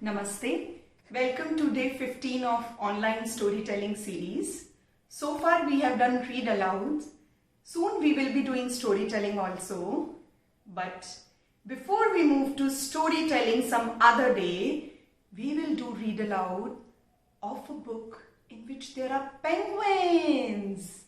Namaste. Welcome to day 15 of online storytelling series. So far we have done read alouds. Soon we will be doing storytelling also. But before we move to storytelling some other day, we will do read aloud of a book in which there are penguins.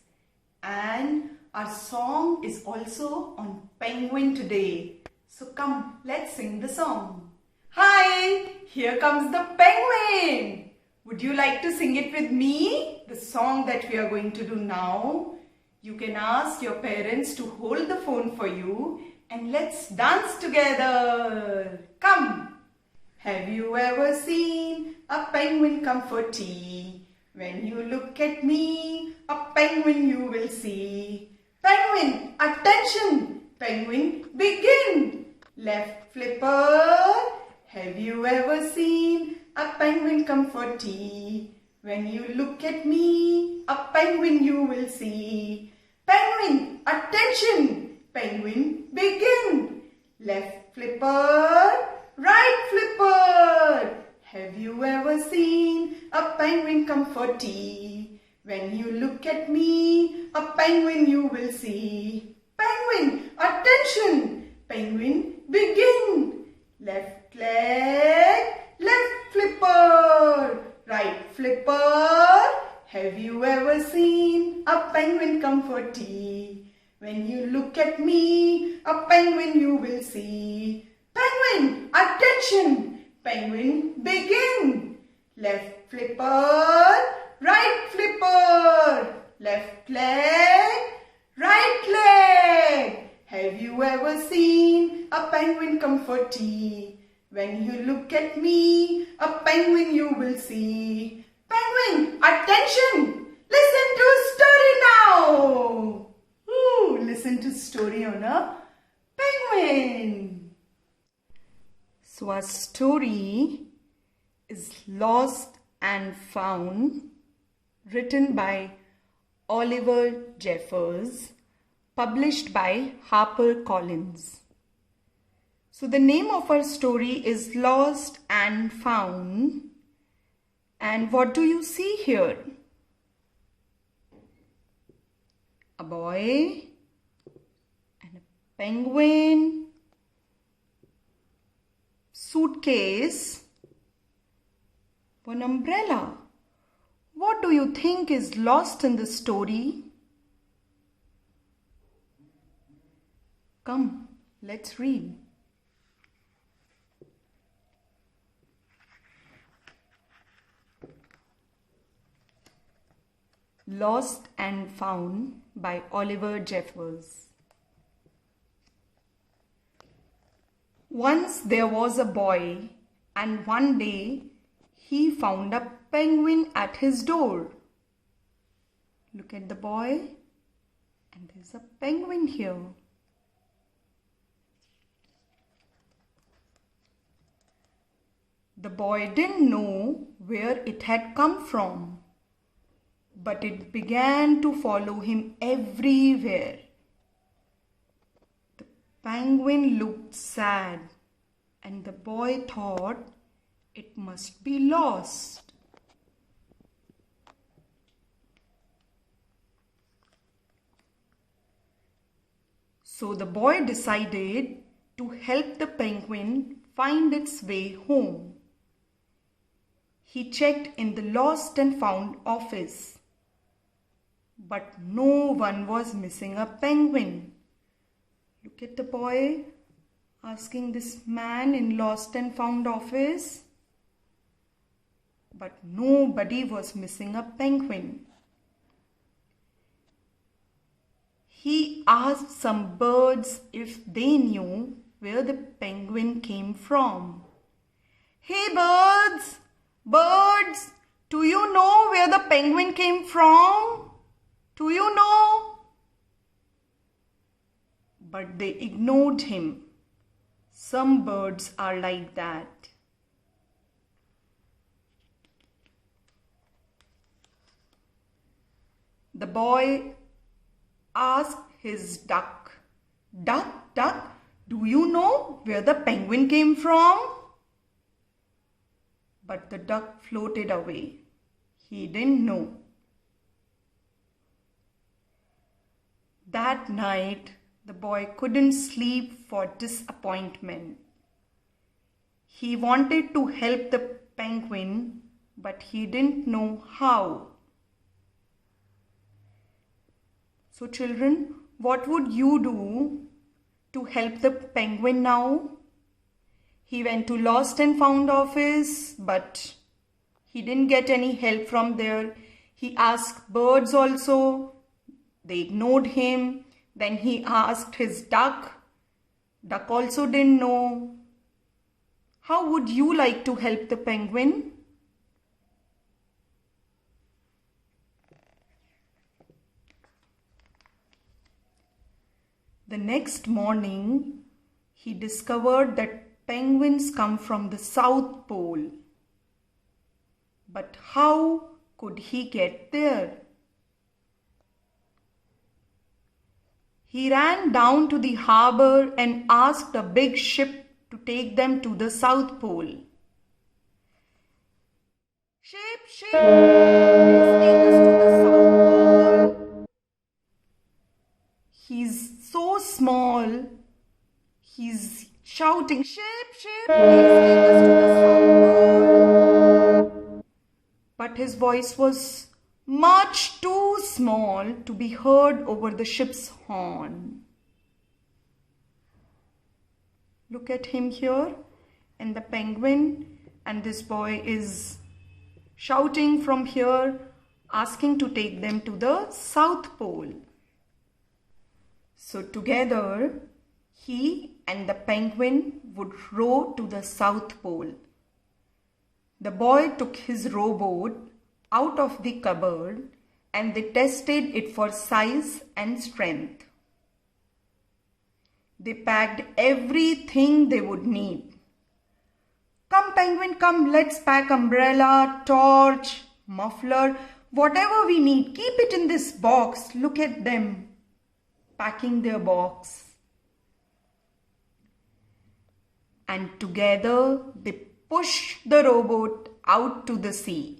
And our song is also on penguin today. So come, let's sing the song. Hi, here comes the penguin. Would you like to sing it with me? The song that we are going to do now. You can ask your parents to hold the phone for you and let's dance together. Come. Have you ever seen a penguin come for tea? When you look at me, a penguin you will see. Penguin, attention! Penguin, begin! Left flipper. Have you ever seen a penguin come for tea? When you look at me, a penguin you will see. Penguin, attention! Penguin, begin! Left flipper, right flipper. Have you ever seen a penguin come for tea? When you look at me, a penguin you will see. Penguin, attention! Penguin, begin! Left leg, left flipper, right flipper. Have you ever seen a penguin come for tea? When you look at me, a penguin you will see. Penguin, attention! Penguin, begin! Left flipper, right flipper. Left leg, right leg. Have you ever seen a penguin come for tea? When you look at me, a penguin you will see. Penguin, attention! Listen to a story now! Ooh, listen to story on a penguin. So our story is Lost and Found, written by Oliver Jeffers, published by HarperCollins. So the name of our story is Lost and Found. And what do you see here? A boy and a penguin, suitcase, one umbrella. What do you think is lost in the story? Come, let's read. Lost and Found by Oliver Jeffers. Once there was a boy, and one day he found a penguin at his door. Look at the boy, and there's a penguin here. The boy didn't know where it had come from, but it began to follow him everywhere. The penguin looked sad, and the boy thought it must be lost. So the boy decided to help the penguin find its way home. He checked in the Lost and Found office, but no one was missing a penguin. Look at the boy asking this man in Lost and Found office, but nobody was missing a penguin. He asked some birds if they knew where the penguin came from. Hey birds! Birds, do you know where the penguin came from? Do you know? But they ignored him. Some birds are like that. The boy asked his duck, Duck, do you know where the penguin came from? But the duck floated away. He didn't know. That night, the boy couldn't sleep for disappointment. He wanted to help the penguin, but he didn't know how. So children, what would you do to help the penguin now? He went to Lost and Found office, but he didn't get any help from there. He asked birds also. They ignored him. Then he asked his duck. Duck also didn't know. How would you like to help the penguin? The next morning, he discovered that penguins come from the South Pole. But how could he get there? He ran down to the harbor and asked a big ship to take them to the South Pole. Ship, ship, please take us to the South Pole. He's so small. He's shouting, ship, ship, please take us to the South Pole. But his voice was much too small to be heard over the ship's horn. Look at him here, and the penguin and this boy is shouting from here, asking to take them to the South Pole. So together, he and the penguin would row to the South Pole. The boy took his rowboat out of the cupboard and they tested it for size and strength. They packed everything they would need. Come penguin, come, let's pack umbrella, torch, muffler, whatever we need. Keep it in this box. Look at them packing their box. And together they pushed the rowboat out to the sea.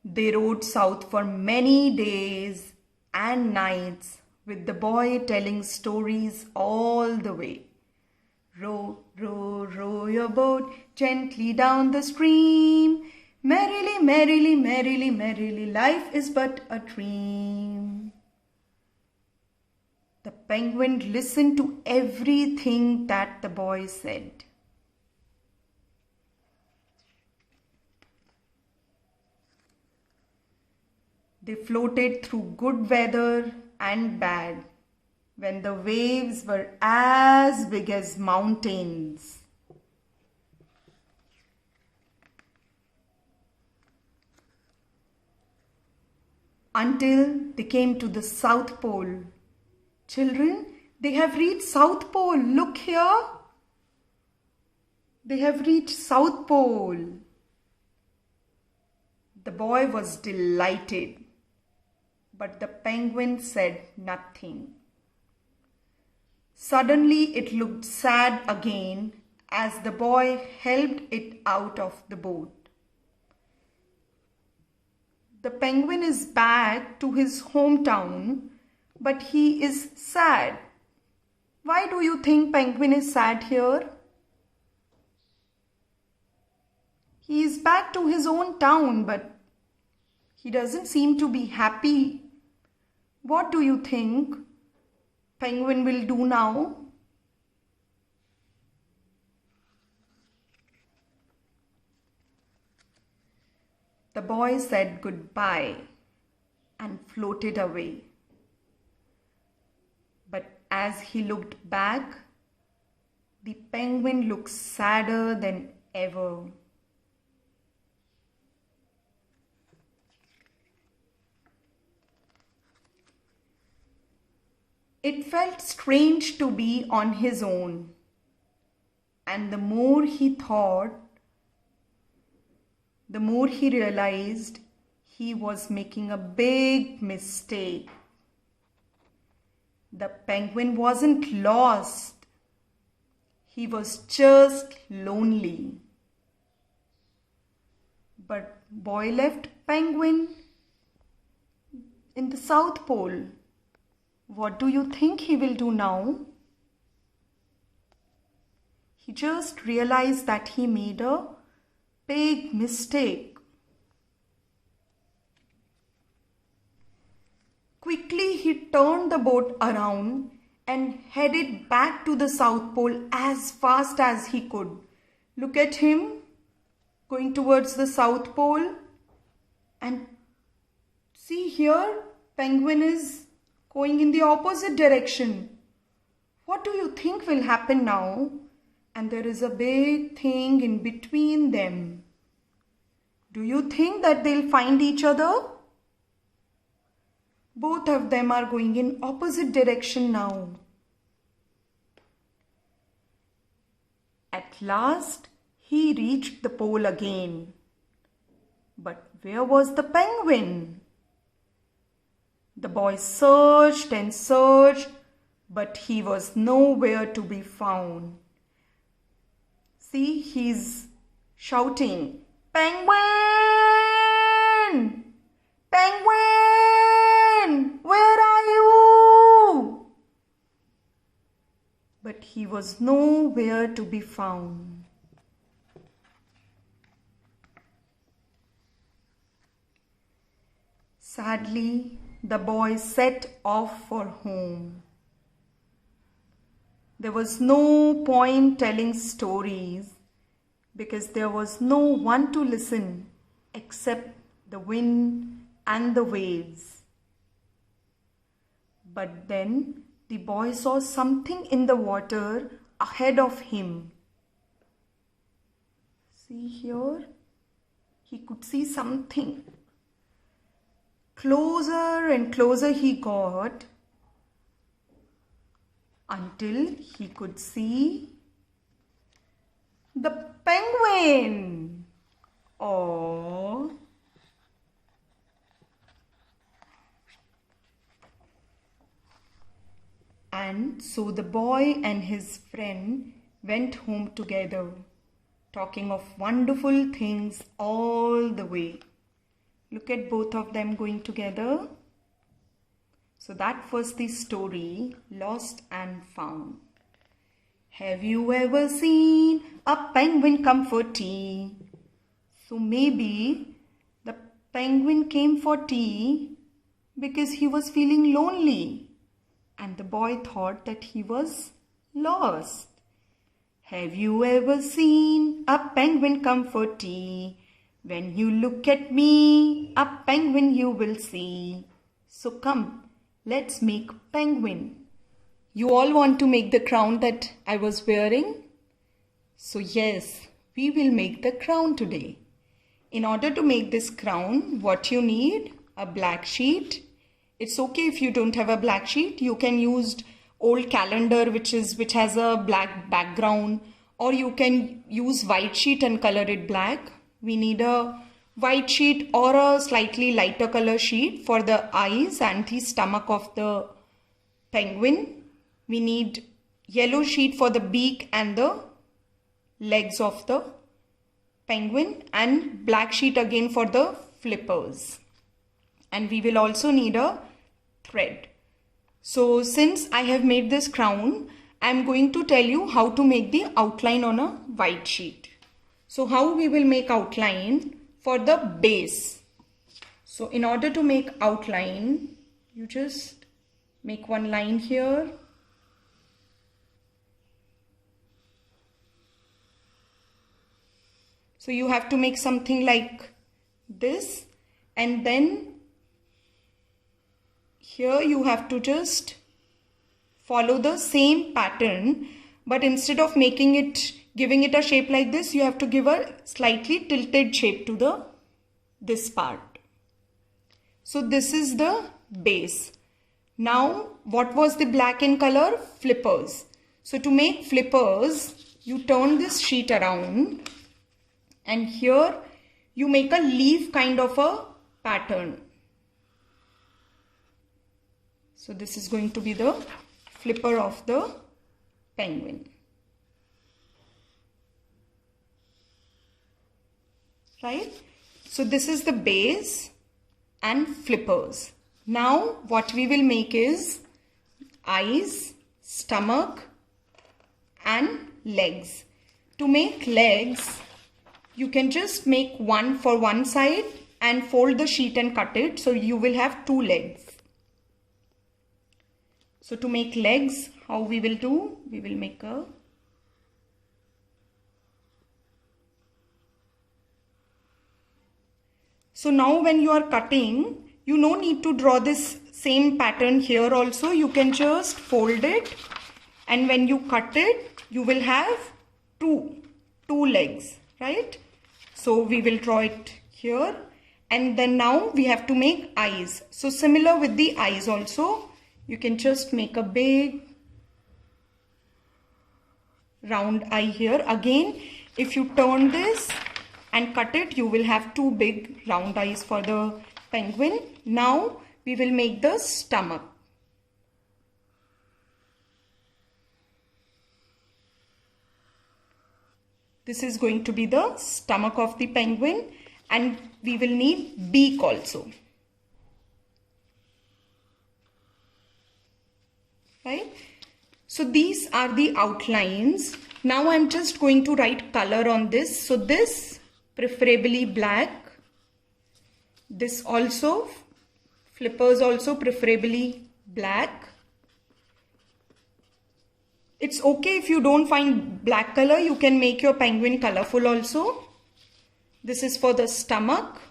They rowed south for many days and nights with the boy telling stories all the way. Row, row, row your boat gently down the stream. Merrily, merrily, merrily, merrily, life is but a dream. The penguin listened to everything that the boy said. They floated through good weather and bad, when the waves were as big as mountains. Until they came to the South Pole. Children, they have reached South Pole. Look here. They have reached South Pole. The boy was delighted, but the penguin said nothing. Suddenly it looked sad again as the boy helped it out of the boat. The penguin is back to his hometown, but he is sad. Why do you think penguin is sad here? He is back to his own town, but he doesn't seem to be happy. What do you think penguin will do now? The boy said goodbye and floated away. But as he looked back, the penguin looked sadder than ever. It felt strange to be on his own, and the more he thought, the more he realized he was making a big mistake. The penguin wasn't lost. He was just lonely. But boy left penguin in the South Pole. What do you think he will do now? He just realized that he made a big mistake. Quickly he turned the boat around and headed back to the South Pole as fast as he could. Look at him going towards the South Pole, and see here, penguin is going in the opposite direction. What do you think will happen now? And there is a big thing in between them. Do you think that they'll find each other? Both of them are going in opposite direction now. At last, he reached the pole again. But where was the penguin? The boy searched and searched, but he was nowhere to be found. See, he's shouting, "Penguin! Penguin! Where are you?" But he was nowhere to be found. Sadly, the boy set off for home. There was no point telling stories because there was no one to listen except the wind and the waves. But then the boy saw something in the water ahead of him. See here? He could see something. Closer and closer he got until he could see the penguin. Oh. And so the boy and his friend went home together, talking of wonderful things all the way. Look at both of them going together. So that was the story, Lost and Found. Have you ever seen a penguin come for tea? So maybe the penguin came for tea because he was feeling lonely and the boy thought that he was lost. Have you ever seen a penguin come for tea? When you look at me, a penguin you will see. So come, let's make penguin. You all want to make the crown that I was wearing? So yes, we will make the crown today. In order to make this crown, what you need? A black sheet. It's okay if you don't have a black sheet. You can use old calendar which has a black background, or you can use white sheet and color it black. We need a white sheet or a slightly lighter color sheet for the eyes and the stomach of the penguin. We need yellow sheet for the beak and the legs of the penguin, and black sheet again for the flippers. And we will also need a thread. So since I have made this crown, I am going to tell you how to make the outline on a white sheet. So how we will make outline for the base. So in order to make outline, you just make one line here. So you have to make something like this, and then here you have to just follow the same pattern, but instead of giving it a shape like this, you have to give a slightly tilted shape to this part. So this is the base. Now what was the black in color? Flippers. So to make flippers, you turn this sheet around and here you make a leaf kind of a pattern. So this is going to be the flipper of the penguin. Right? So this is the base and flippers. Now what we will make is eyes, stomach and legs. To make legs, you can just make one for one side and fold the sheet and cut it. So you will have two legs. So to make legs, how we will do? We will make a So now when you are cutting, you no need to draw this same pattern here also. You can just fold it, and when you cut it, you will have two legs, right? So we will draw it here, and then now we have to make eyes. So similar with the eyes also, you can just make a big round eye here. Again, if you turn this and cut it, you will have two big round eyes for the penguin. Now we will make the stomach. This is going to be the stomach of the penguin, and we will need beak also. Right? So these are the outlines. Now I'm just going to write color on this. So this preferably black. This also, flippers also preferably black. It's okay if you don't find black color, you can make your penguin colorful also. This is for the stomach.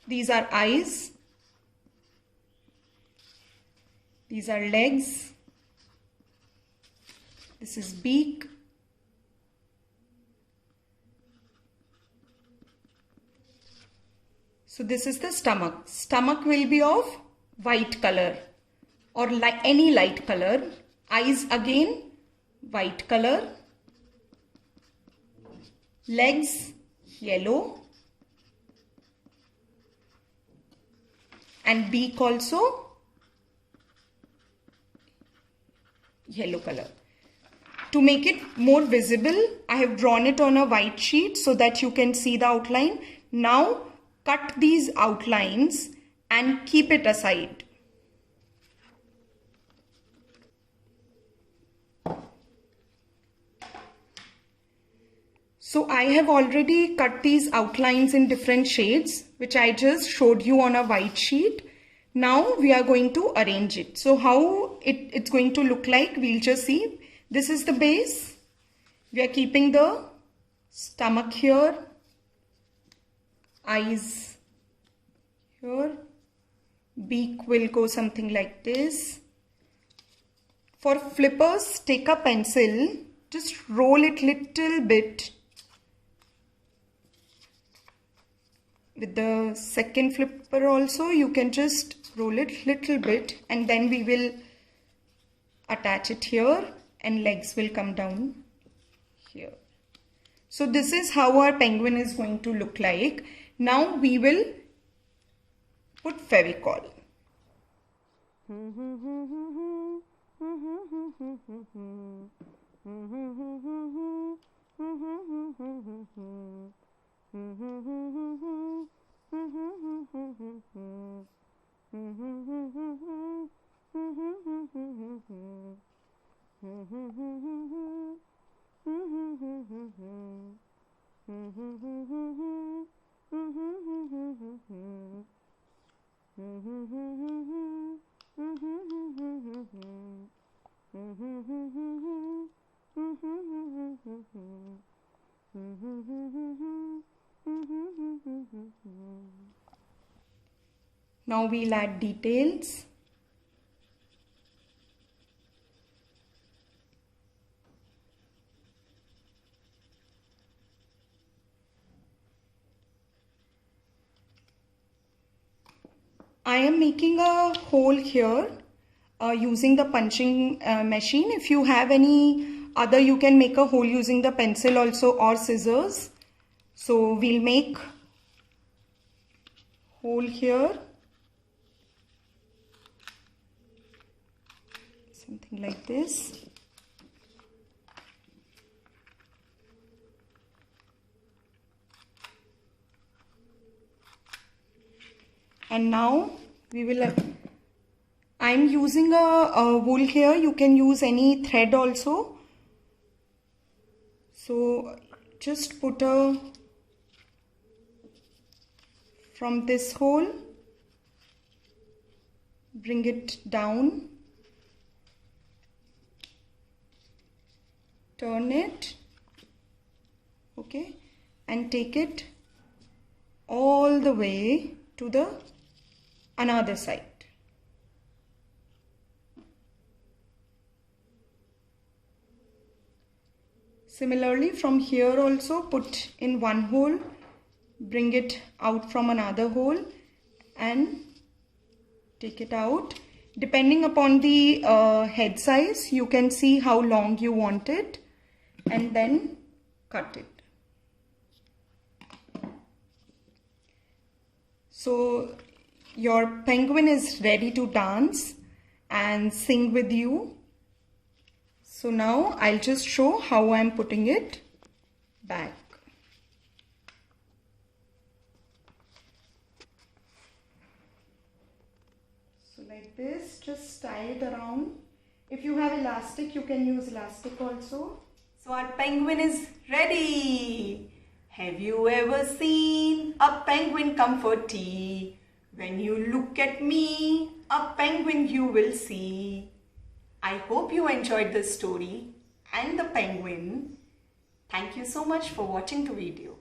These are eyes. These are legs. This is beak. So this is the stomach. Stomach will be of white color or any light color. Eyes again, white color. Legs, yellow. And beak also, yellow color. To make it more visible, I have drawn it on a white sheet so that you can see the outline. Now cut these outlines and keep it aside. So I have already cut these outlines in different shades, which I just showed you on a white sheet. Now we are going to arrange it. So how it's going to look like, we'll just see. This is the base. We are keeping the stomach here, eyes here, beak will go something like this. For flippers, take a pencil, just roll it little bit. With the second flipper also, you can just roll it little bit, and then we will attach it here and legs will come down here. So this is how our penguin is going to look like. Now we will put Fevicol. Now we'll add details. I am making a hole here using the punching machine. If you have any other, you can make a hole using the pencil also or scissors. So we'll make hole here. something like this. And now we will, I'm using a wool here. You can use any thread also. So just put from this hole, bring it down, turn it, okay, and take it all the way to the another side. Similarly, from here also put in one hole, bring it out from another hole and take it out. Depending upon the head size, you can see how long you want it and then cut it. So your penguin is ready to dance and sing with you. So now I'll just show how I'm putting it back. So like this, just tie it around. If you have elastic, you can use elastic also. So our penguin is ready. Have you ever seen a penguin comfortee? When you look at me, a penguin you will see. I hope you enjoyed this story and the penguin. Thank you so much for watching the video.